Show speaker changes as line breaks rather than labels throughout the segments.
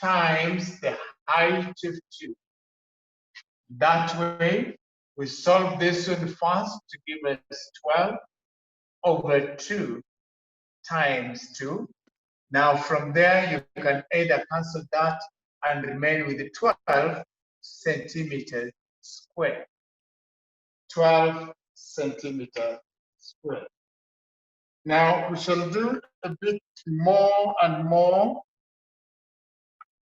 times the height of 2. That way, we solve this one first to give us 12 over 2 times 2. Now from there, you can either cancel that and remain with 12 centimeters square. 12 centimeters square. Now we shall do a bit more and more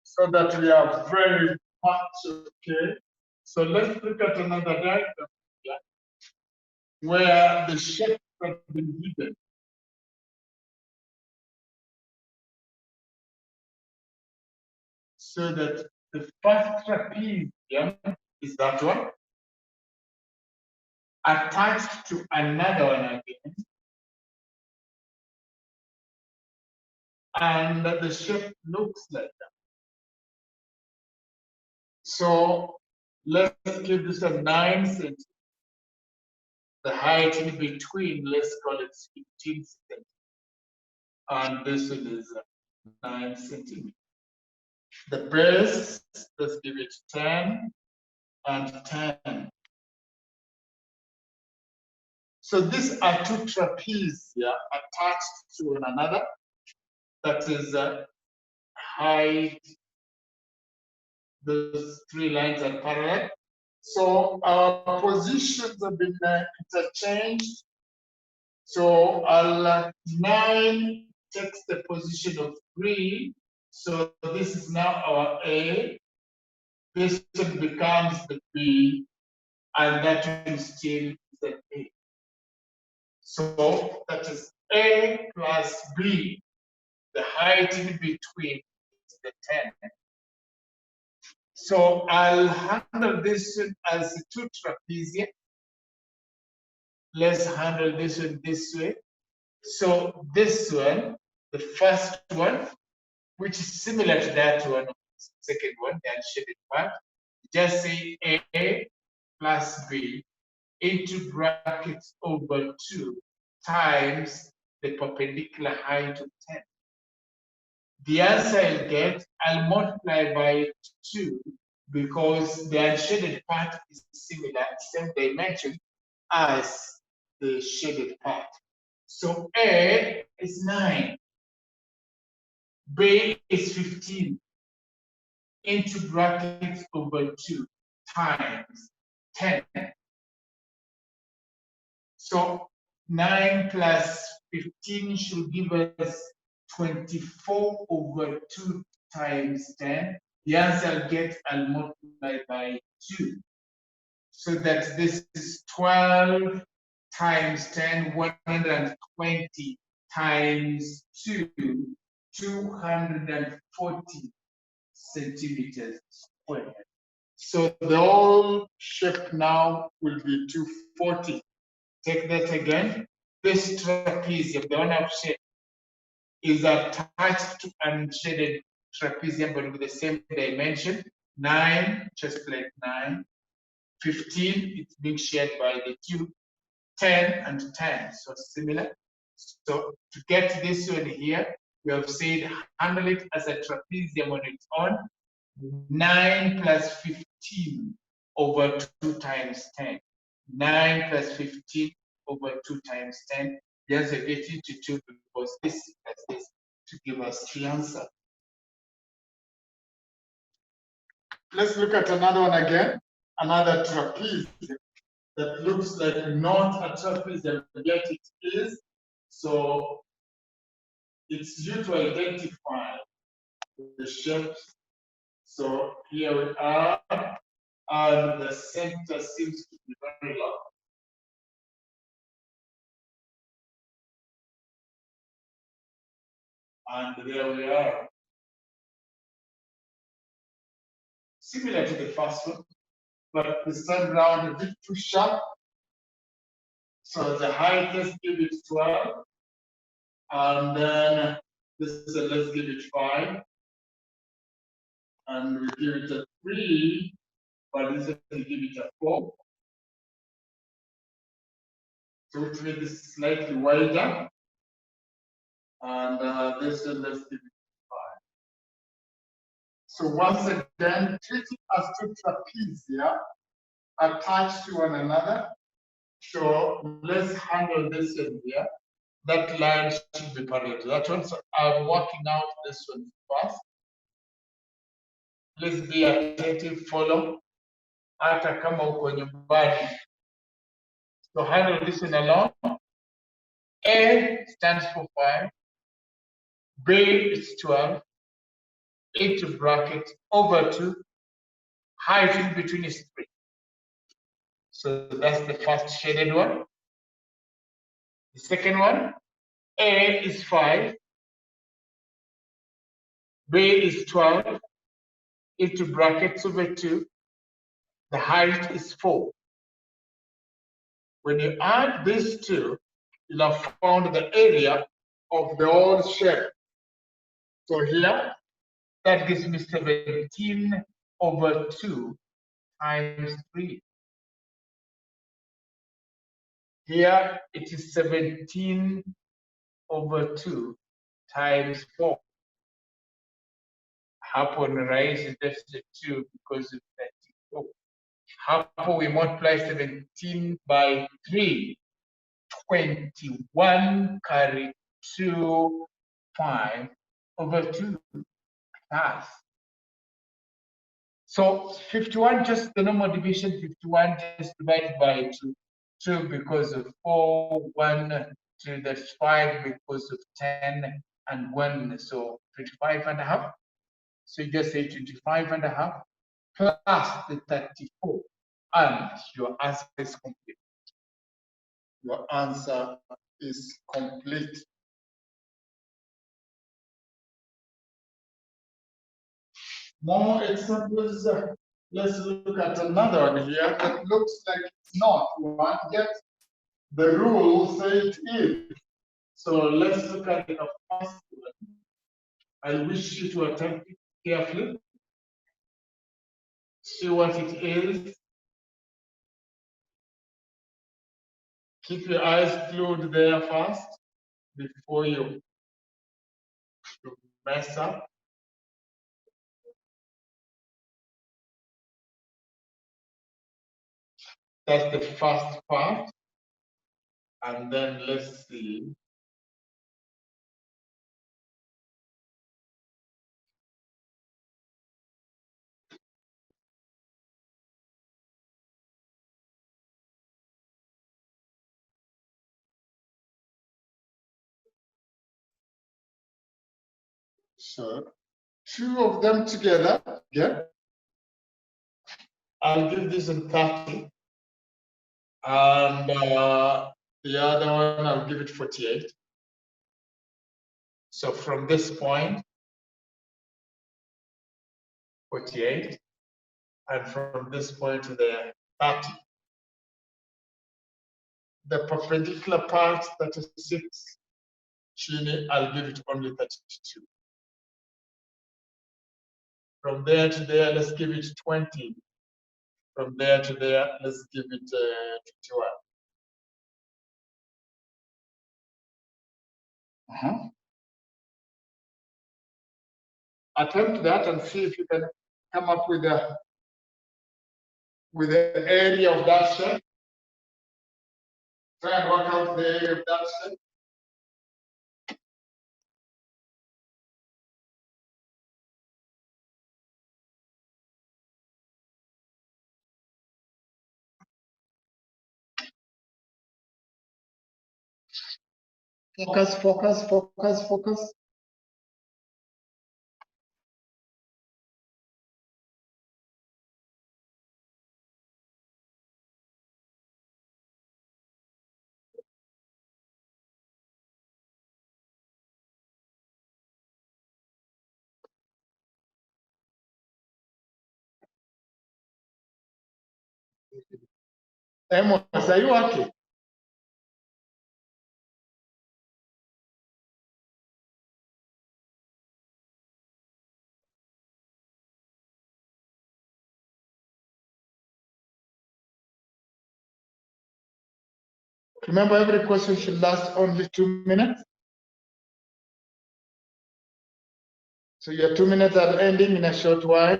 so that we are very much okay. So let's look at another diagram here where the shapes have been given. So that the first trapezium is that one, attached to another one again. And the shape looks like that. So let's give this a 9 centimeters. The height in between, let's call it 15 centimeters. And this one is 9 centimeters. The base, let's give it 10 and 10. So these are two trapezia attached to one another. That is height. Those three lines are parallel. So our positions have been interchanged. So 9 takes the position of 3. So this is now our A. This one becomes the B, and that one still is the A. So that is A plus B. The height in between is the 10. So I'll handle this one as 2 trapezia. Let's handle this one this way. So this one, the first one, which is similar to that one, second one, the unshaded part, just say A plus B into brackets over 2 times the perpendicular height of 10. The answer I'll get, I'll multiply by 2 because the unshaded part is similar, same dimension as the shaded part. So A is 9, B is 15, into brackets over 2 times 10. So 9 plus 15 should give us 24 over 2 times 10. The answer I'll get, I'll multiply by 2. So that this is 12 times 10, 120 times 2, 240 centimeters squared. So the whole shape now will be 240. Take that again. This trapezium, the one I've shaped, is attached to unshaded trapezium, but with the same dimension. 9, just like 9. 15, it's being shared by the 2. 10 and 10, so similar. So to get this one here, we have said handle it as a trapezium on its own. 9 plus 15 over 2 times 10. 9 plus 15 over 2 times 10. The answer gets into 2 because this plus this to give us the answer. Let's look at another one again. Another trapezium that looks like not a trapezium, yet it is. So it's due to identify the shapes. So here we are, and the center seems to be very low. And there we are. Similar to the first one, but this time round a bit too sharp. So the height, let's give it 12. And then let's give it 5. And we give it a 3, but this we give it a 4. So which makes this slightly wider. And this one, let's give it 5. So once again, treat it as two trapezia attached to one another. So let's handle this one here. That line should be parallel to that one. So I'm working out this one first. Please be attentive, follow. Hata kama uko nyumbani. So handle this one along. A stands for 5. B is 12. Into bracket over 2. Height in between is 3. So that's the first shaded one. The second one, A is 5. B is 12. Into brackets over 2. The height is 4. When you add these two, you'll have found the area of the whole shape. So here, that gives me 17 over 2 times 3. Here, it is 17 over 2 times 4. Hapo ni rahisi, just 2 because of 34. Hapo we multiply 17 by 3. 21 carry 2, 5 over 2 plus. So 51, just the normal division, 51 just divided by 2. 2 because of 4, 1, 2, that's 5 because of 10, and 1, so 25 and a half. So you just say 25 and a half plus the 34, and your answer is complete. Your answer is complete. More examples. Let's look at another one here that looks like it's not one, yet the rule says it is. So let's look at the first one. I wish you to attempt it carefully. See what it is. Keep your eyes glued there first before you mess up. That's the first part. And then let's see. So 2 of them together, yeah. I'll give this a 30. And the other one, I'll give it 48. So from this point, 48. And from this point to there, 30. The perpendicular part, 36. Chini, I'll give it only 32. From there to there, let's give it 20. From there to there, let's give it 21. Attempt that and see if you can come up with the area of that shape. Try and work out the area of that shape. Focus, focus, focus, focus. Amos, are you okay? Remember, every question should last only 2 minutes. So your 2 minutes are ending in a short while.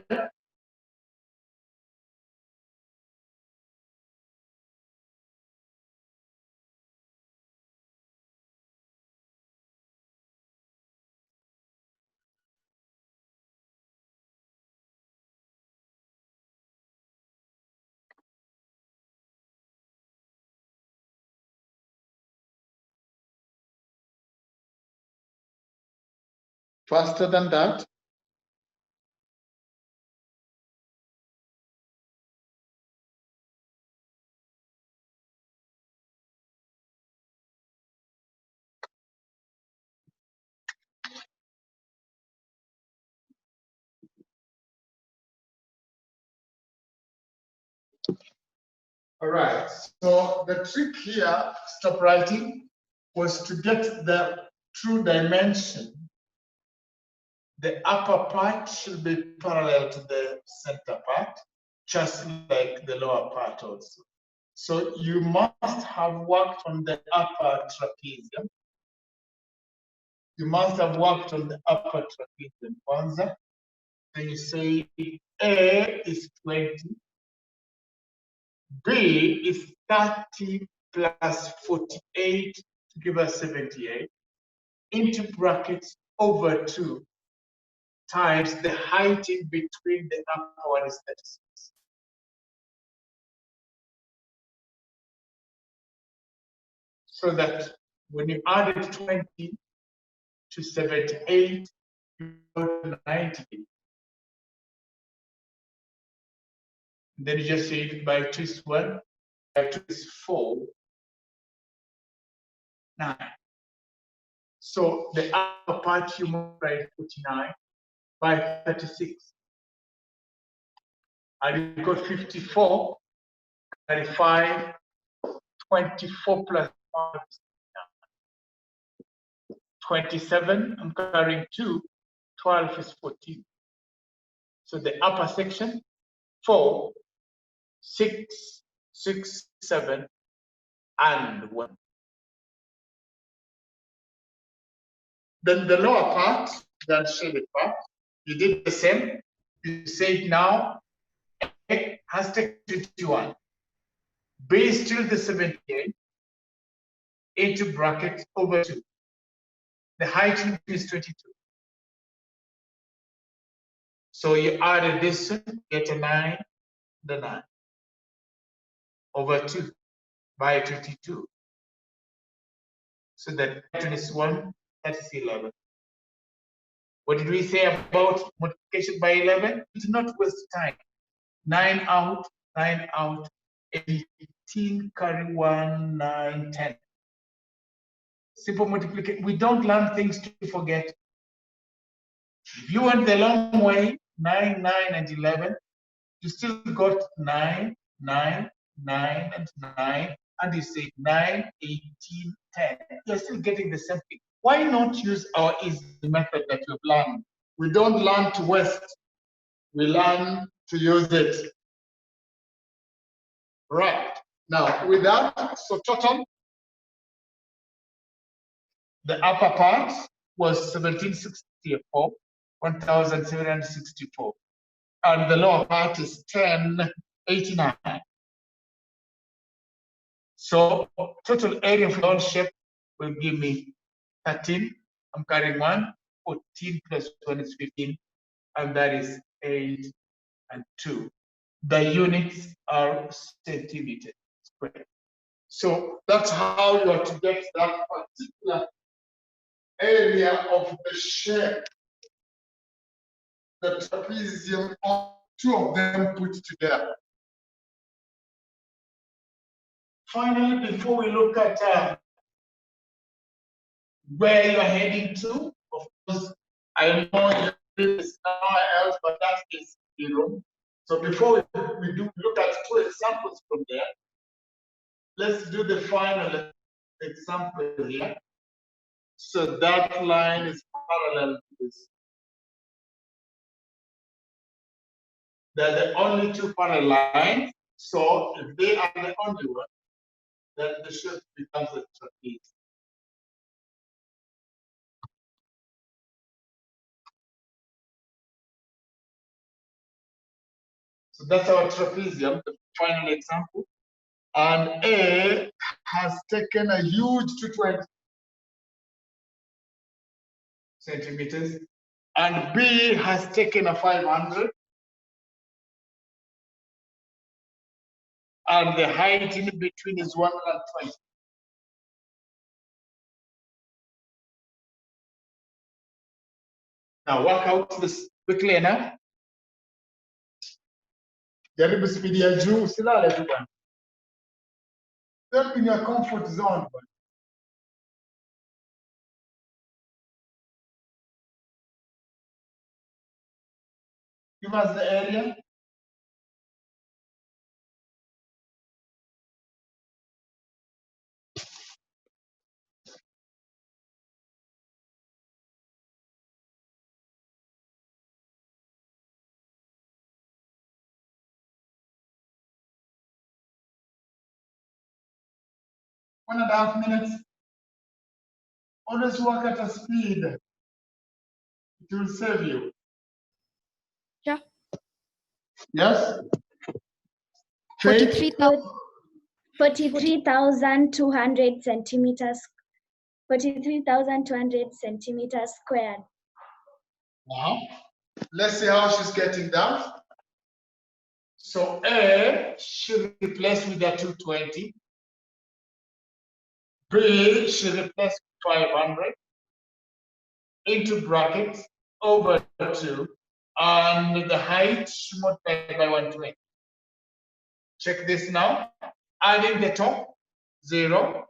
Faster than that. All right, so the trick here, stop writing, was to get the true dimension. The upper part should be parallel to the center part, just like the lower part also. So you must have worked on the upper trapezium. You must have worked on the upper trapezium kwanza. Then you say A is 20, B is 30 plus 48 to give us 78, into brackets over 2 times the height in between the upper one is 36. So that when you added 20 to 78, you go to 90. Then you just say it by 2 is 1, by 2 is 4, 9. So the upper part you multiply 49 by 36. And you got 54, 35, 24 plus 5, 27. I'm carrying 2, 12 is 14. So the upper section, 4, 6, 6, 7, and 1. Then the lower part, that shaded part, you did the same. You say now A has taken 21. B is still the 78 into bracket over 2. The height is 22. So you added this, get a 9, the 9 over 2 by 22. So that is 1, that is 11. What did we say about multiplication by 11? It's not waste time. 9 out, 18 carry 1, 9, 10. Simple multiplication. We don't learn things to forget. If you went the long way, 9, 9, and 11, you still got 9, 9, 9, and 9, and you say 9, 18, 10. You're still getting the same thing. Why not use our easy method that we've learned? We don't learn to waste. We learn to use it. Right. Now, with that, so total, the upper part was 1764, 1764. And the lower part is 1089. So total area of the shape will give me 13. I'm carrying 1. 14 plus 1 is 15. And that is 8 and 2. The units are centimeters squared. So that's how you are to get that particular area of the shape, the trapezium, or 2 of them put together. Finally, before we look at where you're heading to, of course, I know there's nowhere else, but that is 0. So before we do look at 2 examples from there, let's do the final example here. So that line is parallel to this. They're the only 2 parallel lines. So if they are the only one, then the shape becomes a trapeze. So that's our trapezium, the final example. And A has taken a huge 220 centimeters, and B has taken a 500, and the height in between is 120. Now work out this quickly enough. Jaribu speed ya juu, usilale tu bwana. Step in your comfort zone. Give us the area. One and a half minutes. Always work at a speed. It will save you.
Yeah.
Yes?
43,200 centimeters. 43,200 centimeters squared.
Now, let's see how she's getting that. So A should replace with the 220. B should replace with 500 into brackets over 2, and the height should multiply by 120. Check this now. Adding the top, 0,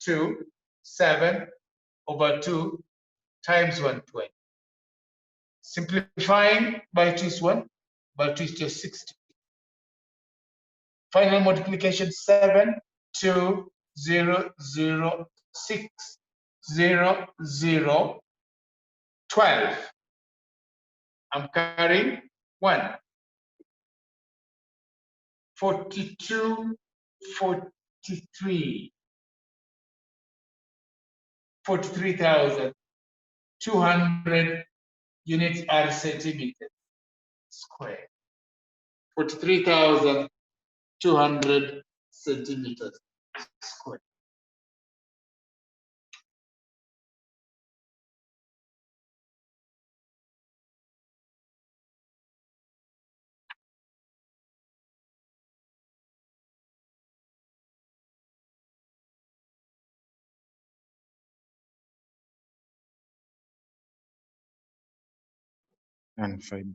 2, 7 over 2 times 120. Simplifying by 2 is 1, by 2 is just 60. Final multiplication 7, 2, 0, 0, 6, 0, 0, 12. I'm carrying 1. 42, 43. 43,200 units are centimeters square. 43,200 centimeters square.
And fiber.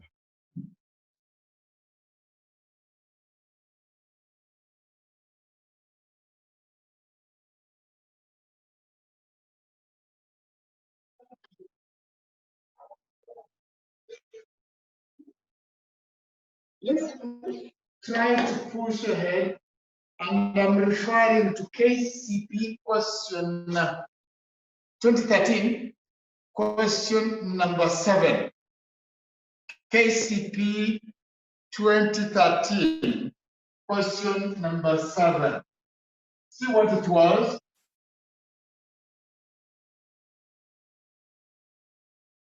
Let's try to push ahead, and I'm referring to KCP question 2013, question number 7. KCP 2013, question number 7. See what it was?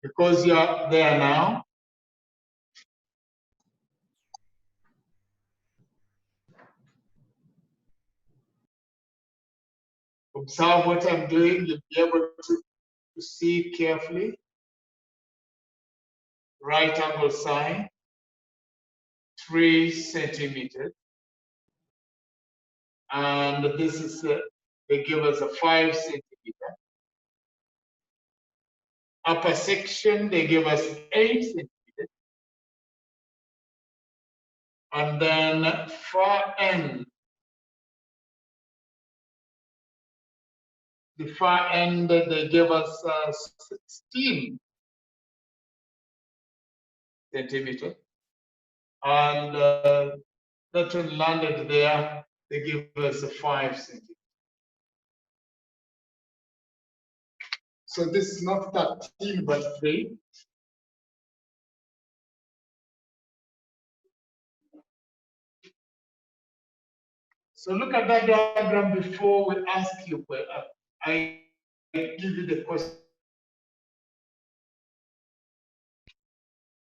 Because you're there now. Observe what I'm doing. You'll be able to see carefully. Right angle sine, 3 centimeters. And this is, they give us a 5 centimeter. Upper section, they give us 8 centimeters. And then far end, the far end, they give us 16 centimeters. And that one landed there, they give us a 5 centimeters. So this is not 13, but 3. So look at that diagram before we ask you, I give you the question.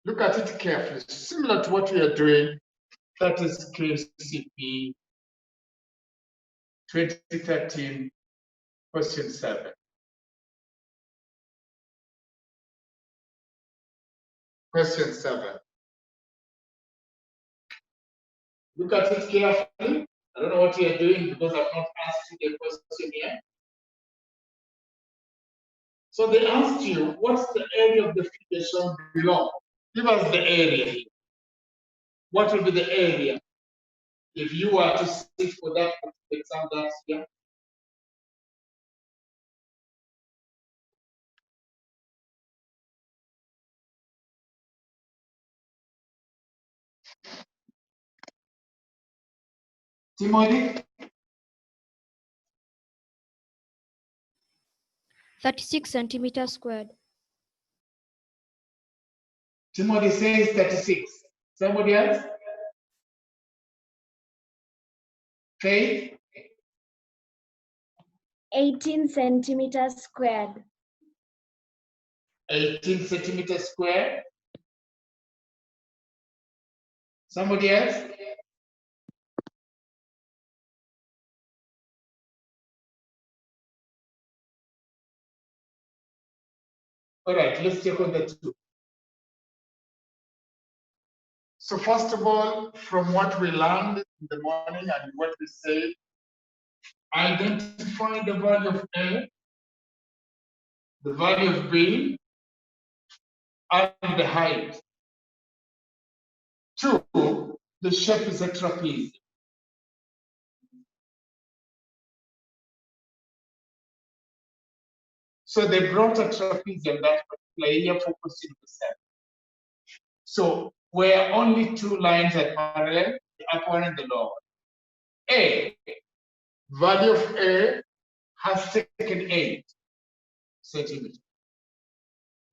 Look at it carefully, similar to what we are doing That is KCP 2013, question 7. Question 7. Look at it carefully. I don't know what you're doing because I've not asked you the question yet. So they asked you, what's the area of the figure shown below? Give us the area here. What will be the area if you were to sit for that exam last year? Timothy?
36 centimeters squared.
Timothy says 36. Somebody else? Faith?
18 centimeters squared.
18 centimeters square. Somebody else? All right, let's check on the two. So first of all, from what we learned in the morning and what we said, identify the value of A, the value of B, and the height. 2, the shape is a trapezium. So they brought a trapezium that particular here for question 7. So where only 2 lines are parallel, the upper one and the lower one. A, value of A has taken 8 centimeters.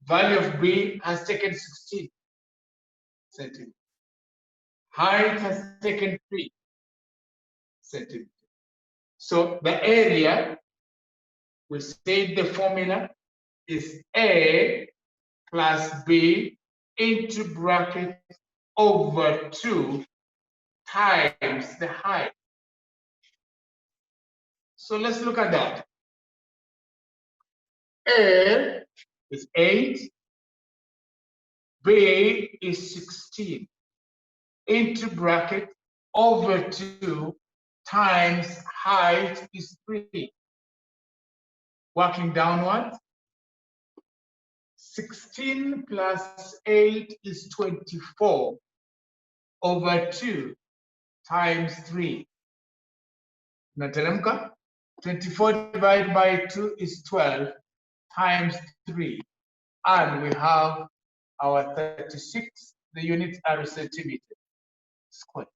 Value of B has taken 16 centimeters. Height has taken 3 centimeters. So the area, we said the formula is A plus B into bracket over 2 times the height. So let's look at that. A is 8, B is 16 into bracket over 2 times height is 3. Working downward, 16 plus 8 is 24 over 2 times 3. Nateremka, 24 divided by 2 is 12 times 3. And we have our 36, the units are centimeters squared.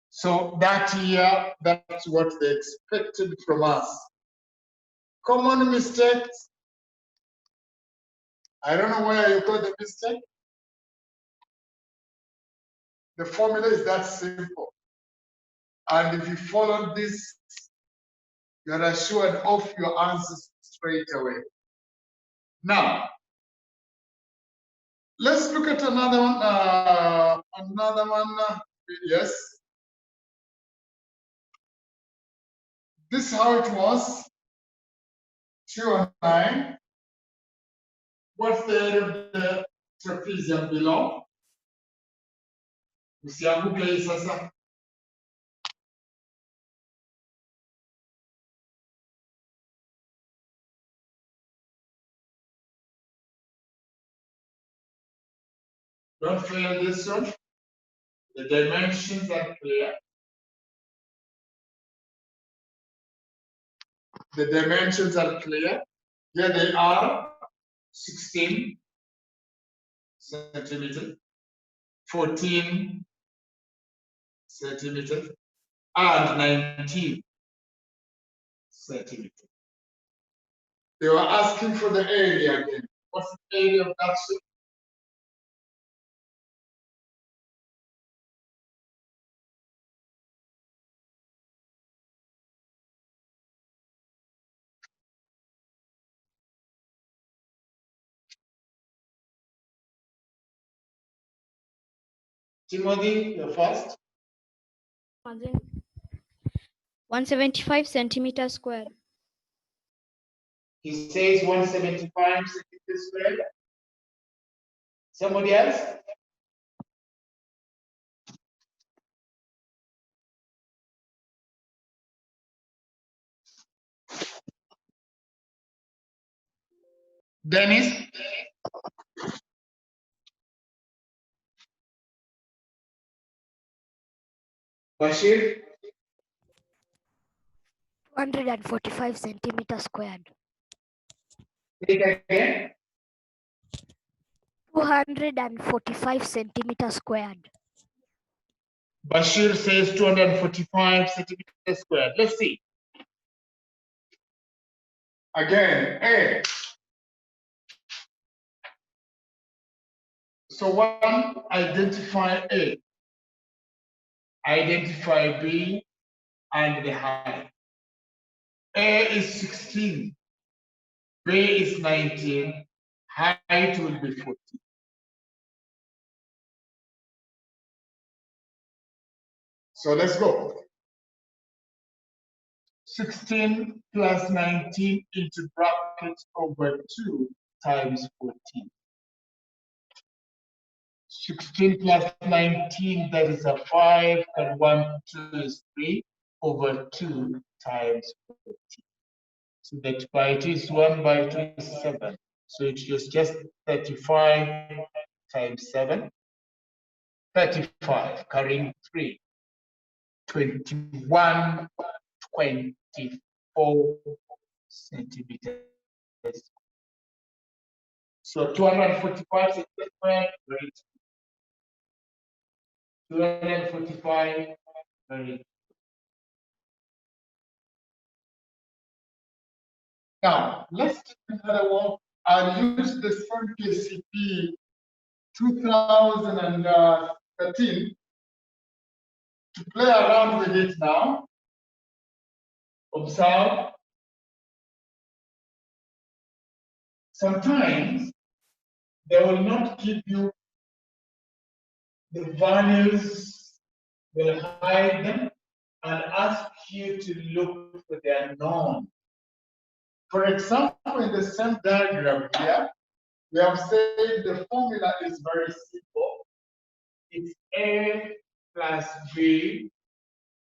So that year, that's what they expected from us. Common mistakes. I don't know where you got the mistake. The formula is that simple. And if you follow this, you're assured of your answers straight away. Now, let's look at another one. Yes. This is how it was. 209. What's the area of the trapezium below? Usianguke hii sasa. Don't fail this one. The dimensions are clear. The dimensions are clear. Here they are 16 centimeters, 14 centimeters, and 19 centimeters. They were asking for the area again. What's the area of that shape? Timothy, you're first.
175 centimeters squared.
He says 175 centimeters squared. Somebody else? Dennis? Bashir?
245 centimeters squared.
Say it again.
245 centimeters squared.
Bashir says 245 centimeters squared. Let's see. Again, A. So one, identify A, identify B, and the height. A is 16, B is 19, height will be 40. So let's go. 16 plus 19 into brackets over 2 times 14. 16 plus 19, that is a 5, and 1, 2 is 3, over 2 times 14. So that by 2 is 1, by 2 is 7. So it is just 35 times 7, 35, carrying 3, 21, 24 centimeters. So 245 centimeters, great. 245, very. Now, let's take another one. I'll use the same KCP 2013 to play around with it now. Observe. Sometimes they will not give you the values, will hide them and ask you to look for their norm. For example, in the same diagram here, we have said the formula is very simple. It's A plus B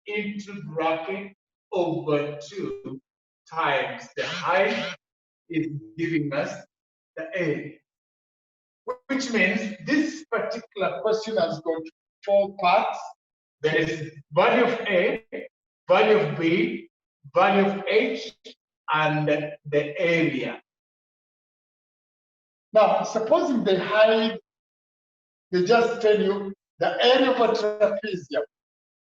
into bracket over 2 times the height is giving us the A. Which means this particular question has got 4 parts. There is value of A, value of B, value of H, and the area. Now, supposing they hide, they just tell you the area of a trapezium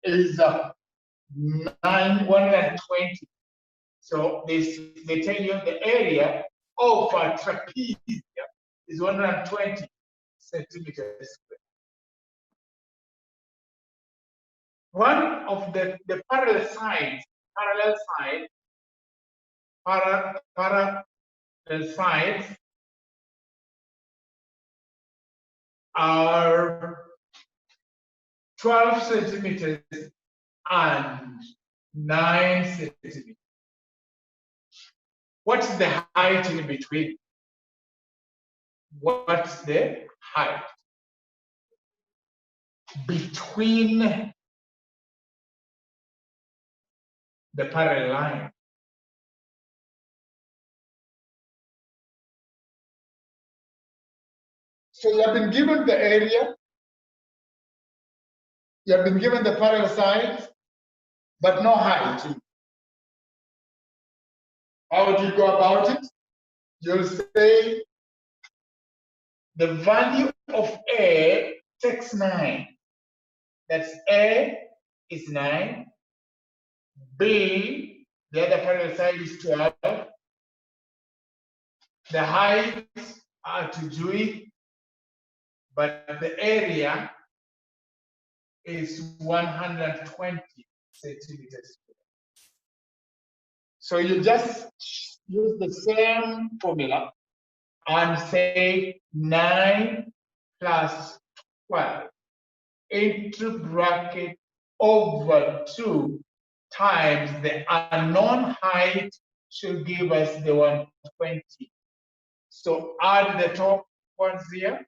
is 120. So they tell you the area of a trapezium is 120 centimeters square. One of the parallel sides are 12 centimeters and 9 centimeters. What's the height in between? What's the height between the parallel line? So you have been given the area, you have been given the parallel sides, but no height. How do you go about it? You'll say the value of A takes 9. That's A is 9. B, the other parallel side is 12. The heights are to do it, but the area is 120 centimeters. So you just use the same formula and say 9 plus 12 into bracket over 2 times the unknown height should give us the 120. So add the top ones here.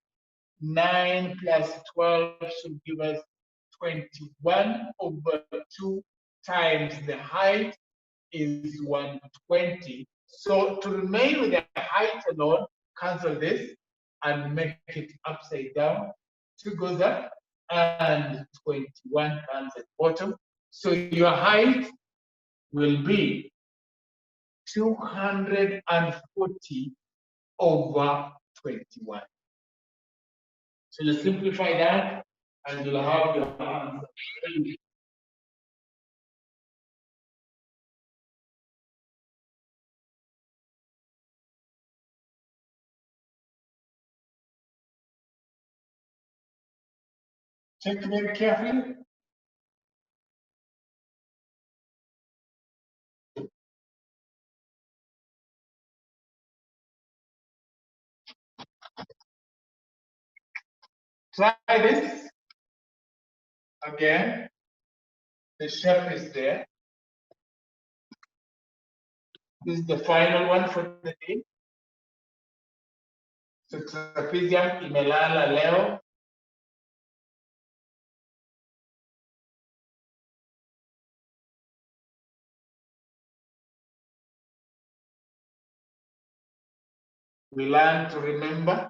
9 plus 12 should give us 21 over 2 times the height is 120. So to remain with the height alone, cancel this and make it upside down. 2 goes up and 21 comes at bottom. So your height will be 240 over 21. So you simplify that and you'll have your answer. Check very carefully. Try this again. The shape is there. This is the final one for the day. So trapezium imelala leo. We learn to remember.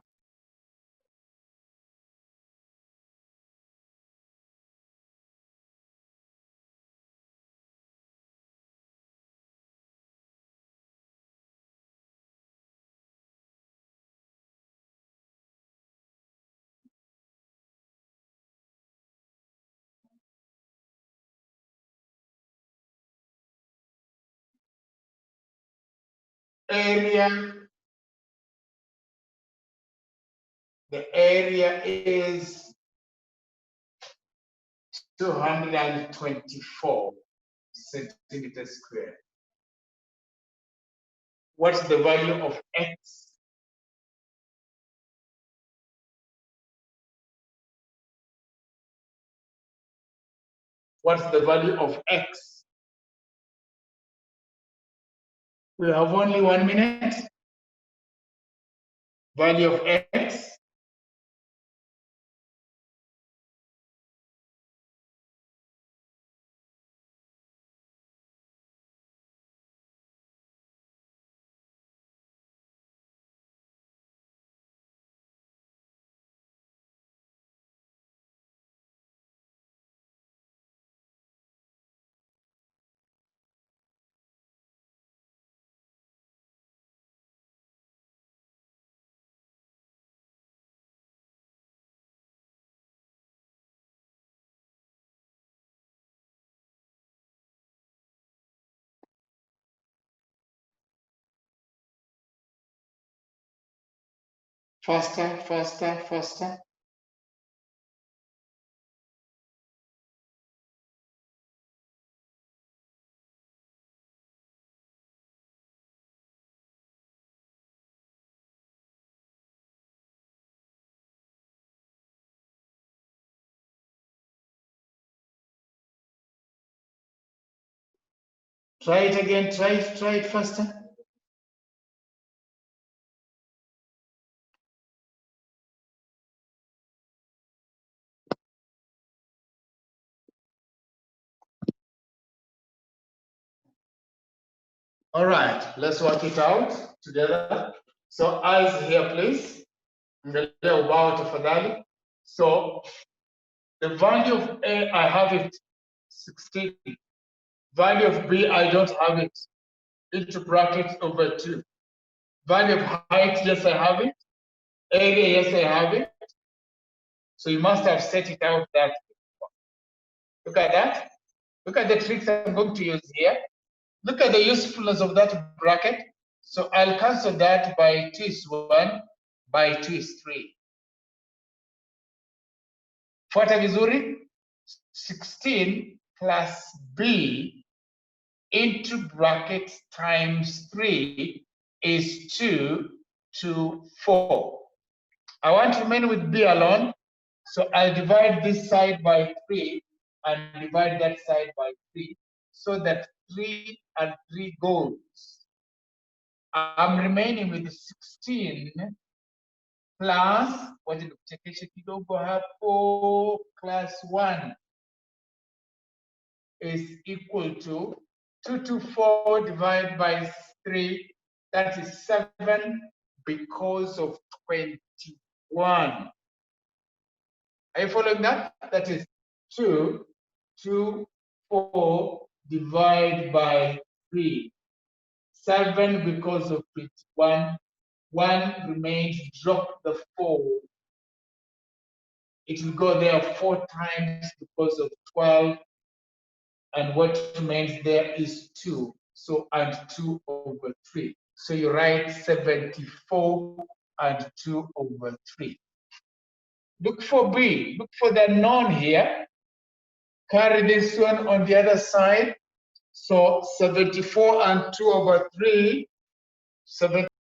The area is 224 centimeters squared. What's the value of x? What's the value of x? We have only 1 minute. Value of x. Faster, faster, faster. Try it again, try it faster. All right, let's work it out together. So eyes here, please. Angalia ubao tafadhali. So the value of A, I have it 16. Value of B, I don't have it. Into brackets over 2. Value of height, yes, I have it. Area, yes, I have it. So you must have set it out that way. Look at that. Look at the tricks I'm going to use here. Look at the usefulness of that bracket. So I'll cancel that by 2 is 1, by 2 is 3. Fuata vizuri. 16 plus B into brackets times 3 is 2 to 4. I want to remain with B alone. So I'll divide this side by 3 and divide that side by 3. So that 3 and 3 goes. I'm remaining with 16 plus, wacha nikuchekeshe kidogo hapo, class 1 is equal to 224 divided by 3, that is 7 because of 21. Are you following that? That is 2, 2, 4 divided by 3. 7 because of 21. 1 remains, drop the 4. It will go there 4 times because of 12. And what remains there is 2. So and 2 over 3. So you write 74 and 2 over 3. Look for B. Look for the known here. Carry this one on the other side. So 74 and 2 over 3.